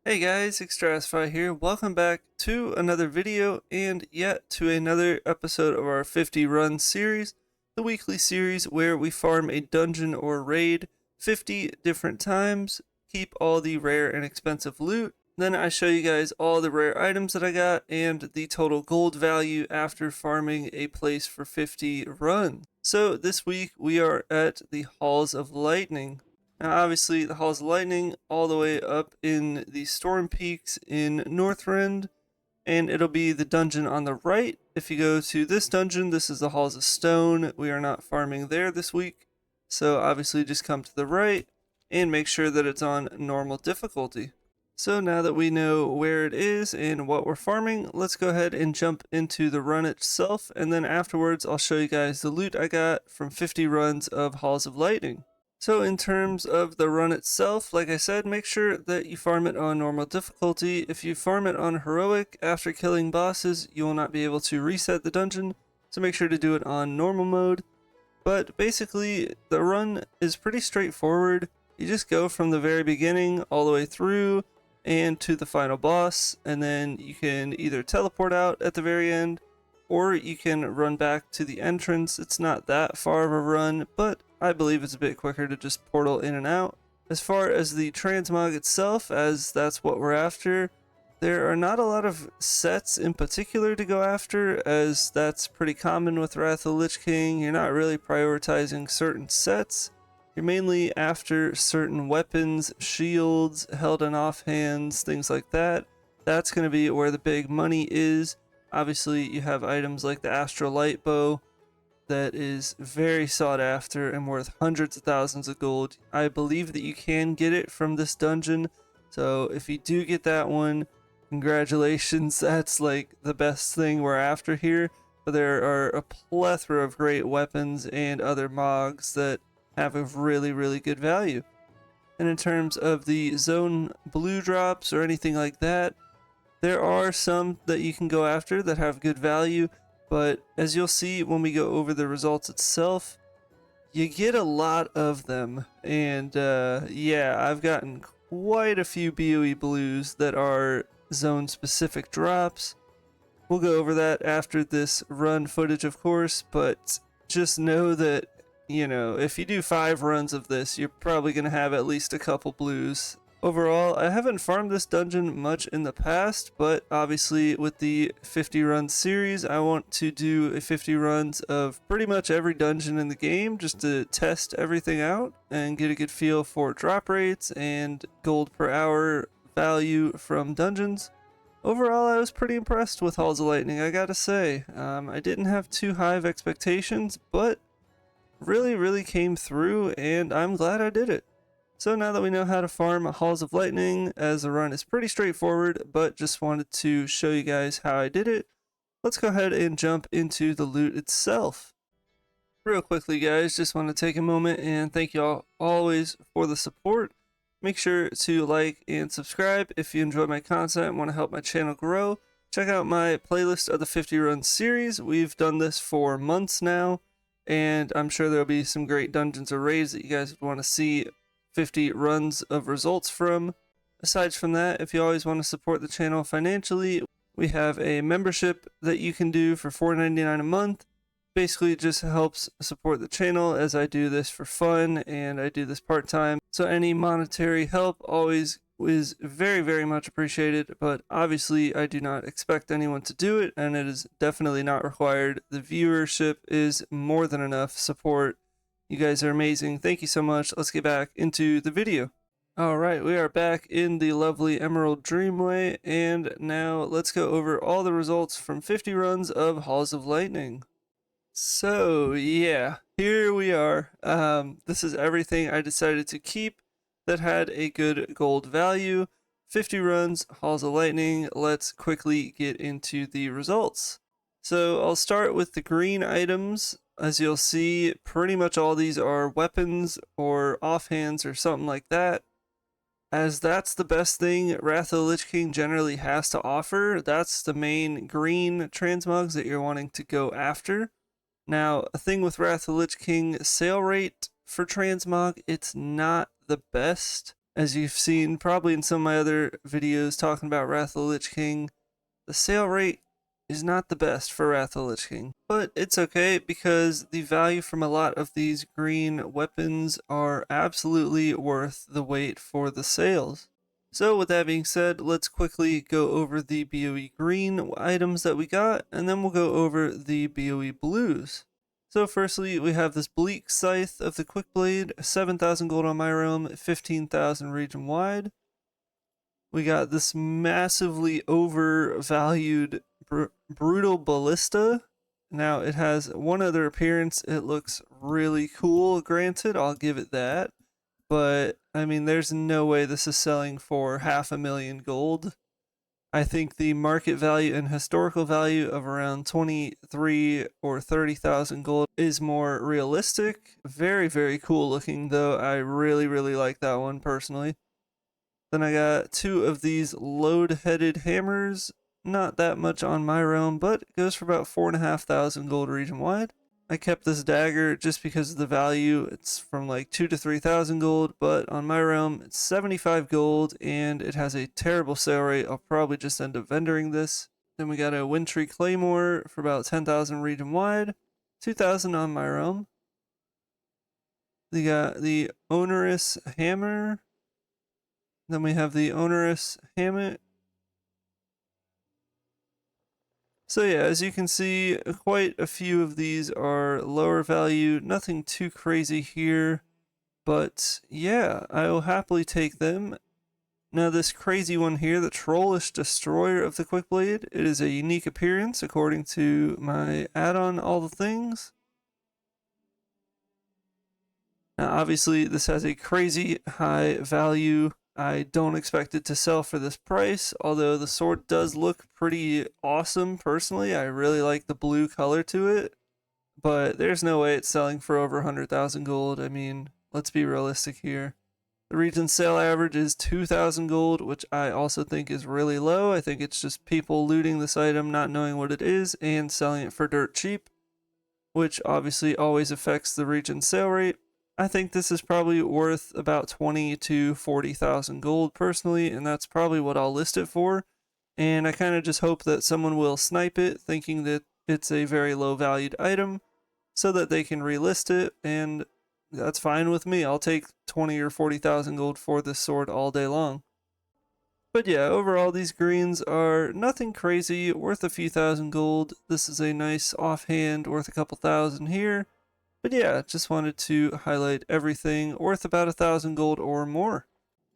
Hey guys, Extrasify here. Welcome back to another video and yet to another episode of our 50 run series, the weekly series where we farm a dungeon or raid 50 different times, keep all the rare and expensive loot. Then I show you guys all the rare items that I got and the total gold value after farming a place for 50 runs. So this week we are at the Halls of Lightning. Now, obviously, the Halls of Lightning all the way up in the Storm Peaks in Northrend, and it'll be the dungeon on the right. If you go to this dungeon, this is the Halls of Stone. We are not farming there this week, so obviously just come to the right and make sure that it's on normal difficulty. So now that we know where it is and what we're farming, let's go ahead and jump into the run itself, and then afterwards I'll show you guys the loot I got from 50 runs of Halls of Lightning. So in terms of the run itself, like I said, make sure that you farm it on normal difficulty. If you farm it on heroic after killing bosses, you will not be able to reset the dungeon, so make sure to do it on normal mode. But basically, the run is pretty straightforward. You just go from the very beginning all the way through and to the final boss, and then you can either teleport out at the very end, or you can run back to the entrance. It's not that far of a run, but I believe it's a bit quicker to just portal in and out. As far as the transmog itself, as that's what we're after, there are not a lot of sets in particular to go after, as that's pretty common with Wrath of the Lich King. You're not really prioritizing certain sets. You're mainly after certain weapons, shields, held in offhands, things like that. That's going to be where the big money is. Obviously, you have items like the Astral Light Bow that is very sought after and worth hundreds of thousands of gold. I believe that you can get it from this dungeon, so if you do get that one, congratulations. That's like the best thing we're after here. But there are a plethora of great weapons and other mogs that have a really good value. And in terms of the zone blue drops or anything like that, there are some that you can go after that have good value, but as you'll see when we go over the results itself, you get a lot of them. And yeah, I've gotten quite a few BOE blues that are zone specific drops. We'll go over that after this run footage, of course, but just know that, you know, if you do 5 runs of this, you're probably going to have at least a couple blues. Overall, I haven't farmed this dungeon much in the past, but obviously with the 50 run series, I want to do a 50 runs of pretty much every dungeon in the game just to test everything out and get a good feel for drop rates and gold per hour value from dungeons. Overall, I was pretty impressed with Halls of Lightning, I gotta say. I didn't have too high of expectations, but really came through, and I'm glad I did it. So now that we know how to farm Halls of Lightning, as the run is pretty straightforward, but just wanted to show you guys how I did it, let's go ahead and jump into the loot itself. Real quickly guys, just want to take a moment and thank y'all always for the support. Make sure to like and subscribe if you enjoy my content and want to help my channel grow. Check out my playlist of the 50 Run series. We've done this for months now, and I'm sure there'll be some great dungeons or raids that you guys would want to see 50 runs of results from. Aside from that, if you always want to support the channel financially, we have a membership that you can do for $4.99 a month. Basically, it just helps support the channel as I do this for fun and I do this part-time. So any monetary help always is very much appreciated, but obviously I do not expect anyone to do it, and it is definitely not required. The viewership is more than enough support. You guys are amazing. Thank you so much. Let's get back into the video. Alright, we are back in the lovely Emerald Dreamway, and now let's go over all the results from 50 runs of Halls of Lightning. So yeah, here we are. This is everything I decided to keep that had a good gold value. 50 runs, Halls of Lightning. Let's quickly get into the results. So I'll start with the green items. As you'll see, pretty much all these are weapons or offhands or something like that. As that's the best thing Wrath of the Lich King generally has to offer. That's the main green transmogs that you're wanting to go after. Now, a thing with Wrath of the Lich King, sale rate for transmog, it's not the best. as you've seen probably in some of my other videos talking about Wrath of the Lich King, the sale rate is not the best for Wrath of the Lich King. But it's okay because the value from a lot of these green weapons are absolutely worth the wait for the sales. So with that being said, let's quickly go over the BOE green items that we got, and then we'll go over the BOE blues. So firstly, we have this Bleak Scythe of the Quickblade, 7,000 gold on my realm, 15,000 region wide. We got this massively overvalued Brutal Ballista. Now it has one other appearance. It looks really cool, granted, I'll give it that. But, I mean, there's no way this is selling for 500,000 gold. I think the market value and historical value of around 23 or 30,000 gold is more realistic. Very, very cool looking, though. I really, really like that one personally. Then I got two of these load-headed hammers. Not that much on my realm, but it goes for about 4,500 gold region wide. I kept this dagger just because of the value. It's from like 2 to 3,000 gold, but on my realm it's 75 gold and it has a terrible sale rate. I'll probably just end up vendoring this. Then we got a Wintry Claymore for about 10,000 region wide, 2,000 on my realm. We got the Onerous Hammer. Then we have the Onerous Hammock. So yeah, as you can see, quite a few of these are lower value, nothing too crazy here, but yeah, I will happily take them. Now this crazy one here, the Trollish Destroyer of the Quickblade, it is a unique appearance according to my add-on All the Things. Now obviously this has a crazy high value. I don't expect it to sell for this price, although the sword does look pretty awesome personally. I really like the blue color to it, but there's no way it's selling for over 100,000 gold. I mean, let's be realistic here. The region sale average is 2,000 gold, which I also think is really low. I think it's just people looting this item, not knowing what it is, and selling it for dirt cheap, which obviously always affects the region sale rate. I think this is probably worth about 20 to 40,000 gold personally, and that's probably what I'll list it for. And I kind of just hope that someone will snipe it, thinking that it's a very low valued item, so that they can relist it, and that's fine with me. I'll take 20 or 40,000 gold for this sword all day long. But yeah, overall these greens are nothing crazy, worth a few thousand gold. This is a nice offhand, worth a couple thousand here. But yeah, just wanted to highlight everything worth about 1,000 gold or more.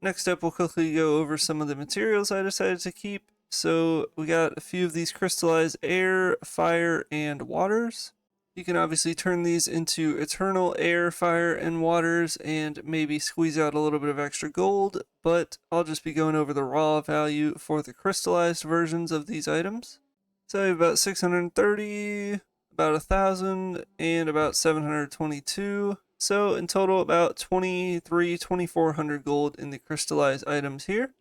Next up, we'll quickly go over some of the materials I decided to keep. So we got a few of these crystallized air, fire, and waters. You can obviously turn these into eternal air, fire, and waters and maybe squeeze out a little bit of extra gold, but I'll just be going over the raw value for the crystallized versions of these items. So I have about 630, about 1,000, and about 722. So in total about 2,400 gold in the crystallized items here.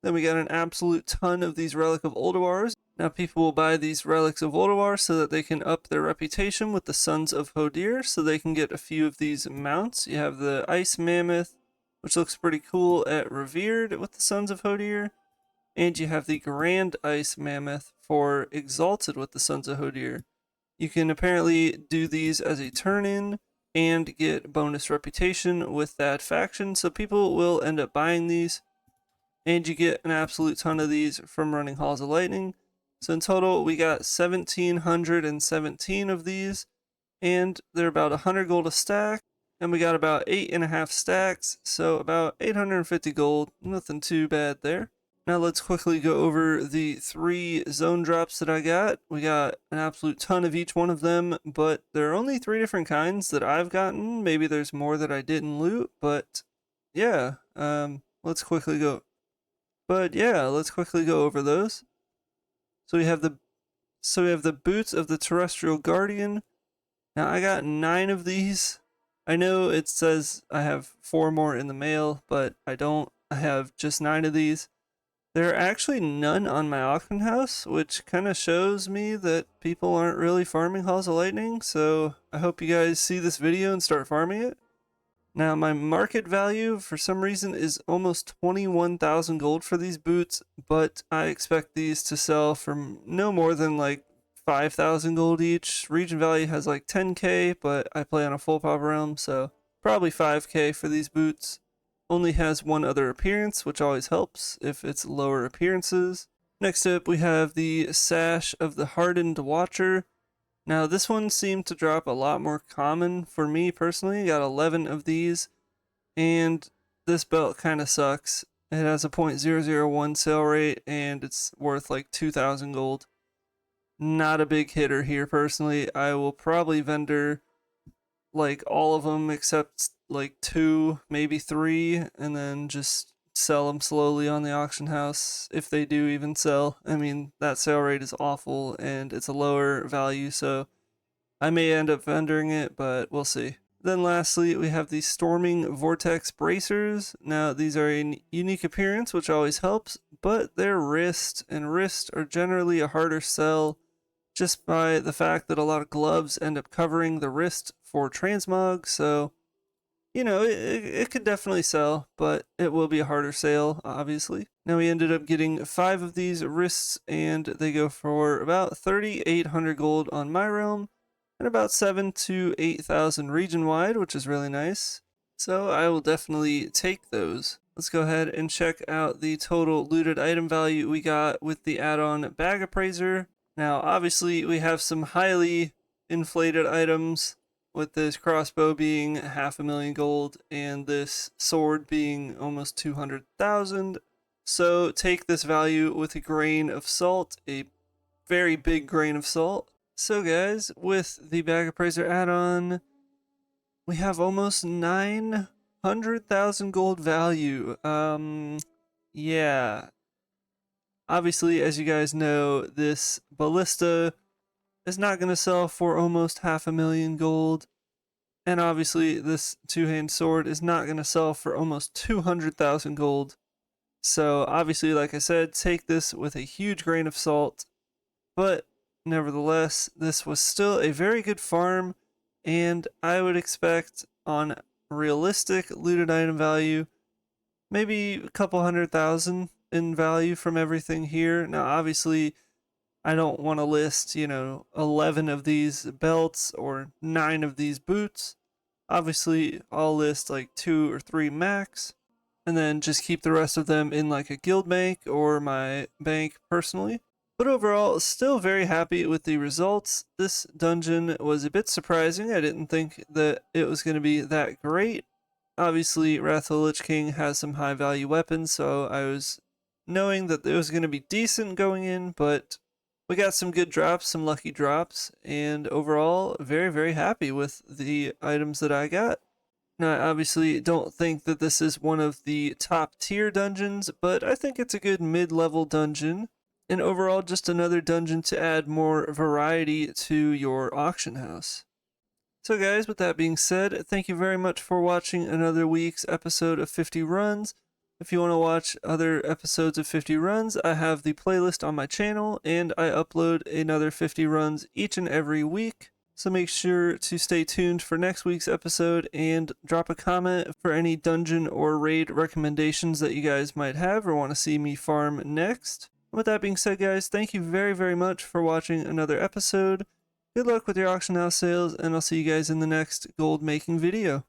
Then we got an absolute ton of these Relic of Oldawars. Now people will buy these Relics of Oldawar so that they can up their reputation with the Sons of Hodir, so they can get a few of these mounts. You have the Ice Mammoth, which looks pretty cool at Revered with the Sons of Hodir. And you have the Grand Ice Mammoth for Exalted with the Sons of Hodir. You can apparently do these as a turn-in and get bonus reputation with that faction, so people will end up buying these. And you get an absolute ton of these from running Halls of Lightning. So in total, we got 1,717 of these, and they're about 100 gold a stack. And we got about 8.5 stacks, so about 850 gold. Nothing too bad there. Now let's quickly go over the 3 zone drops that I got. We got an absolute ton of each one of them, but there are only 3 different kinds that I've gotten. Maybe there's more that I didn't loot, but yeah, let's quickly go. Let's quickly go over those. So we have the boots of the Terrestrial Guardian. Now I got 9 of these. I know it says I have 4 more in the mail, but I don't. I have just 9 of these. There are actually none on my auction house, which kind of shows me that people aren't really farming Halls of Lightning, so I hope you guys see this video and start farming it. Now, my market value for some reason is almost 21,000 gold for these boots, but I expect these to sell for no more than like 5,000 gold each. Region value has like 10k, but I play on a full pop realm, so probably 5k for these boots. Only has one other appearance, which always helps if it's lower appearances. Next up, we have the Sash of the Hardened Watcher. Now, this one seemed to drop a lot more common for me personally. I got 11 of these, and this belt kind of sucks. It has a 0.001 sale rate, and it's worth like 2,000 gold. Not a big hitter here personally. I will probably vendor like all of them except like 2, maybe 3, and then just sell them slowly on the auction house if they do even sell. I mean, that sale rate is awful and it's a lower value, so I may end up vendoring it, but we'll see. Then lastly, we have the Storming Vortex Bracers. Now, these are a unique appearance, which always helps, but their wrist and wrist are generally a harder sell just by the fact that a lot of gloves end up covering the wrist for transmog, so you know, it could definitely sell, but it will be a harder sale, obviously. Now, we ended up getting 5 of these wrists, and they go for about 3,800 gold on my realm, and about 7 to 8,000 region-wide, which is really nice. So I will definitely take those. Let's go ahead and check out the total looted item value we got with the add-on Bag Appraiser. Now, obviously, we have some highly inflated items, with this crossbow being 500,000 gold and this sword being almost 200,000. So take this value with a grain of salt, a very big grain of salt. So guys, with the Bag Appraiser add-on, we have almost 900,000 gold value. Yeah. Obviously, as you guys know, this ballista is not going to sell for almost 500,000 gold. And obviously, this two-hand sword is not going to sell for almost 200,000 gold. So obviously, like I said, take this with a huge grain of salt. But nevertheless, this was still a very good farm. And I would expect on realistic looted item value, maybe a couple 100,000 in value from everything here. Now, obviously, I don't want to list, 11 of these belts or 9 of these boots. Obviously, I'll list like 2 or 3 max, and then just keep the rest of them in like a guild bank or my bank personally. But overall, still very happy with the results. This dungeon was a bit surprising. I didn't think that it was going to be that great. Obviously, Wrath of the Lich King has some high value weapons, so I was knowing that it was going to be decent going in, but we got some good drops, some lucky drops, and overall, very, very happy with the items that I got. Now, I obviously don't think that this is one of the top tier dungeons, but I think it's a good mid-level dungeon, and overall, just another dungeon to add more variety to your auction house. So guys, with that being said, thank you very much for watching another week's episode of 50 Runs. If you want to watch other episodes of 50 Runs, I have the playlist on my channel, and I upload another 50 runs each and every week. So make sure to stay tuned for next week's episode and drop a comment for any dungeon or raid recommendations that you guys might have or want to see me farm next. With that being said, guys, thank you very, very much for watching another episode. Good luck with your auction house sales, and I'll see you guys in the next gold making video.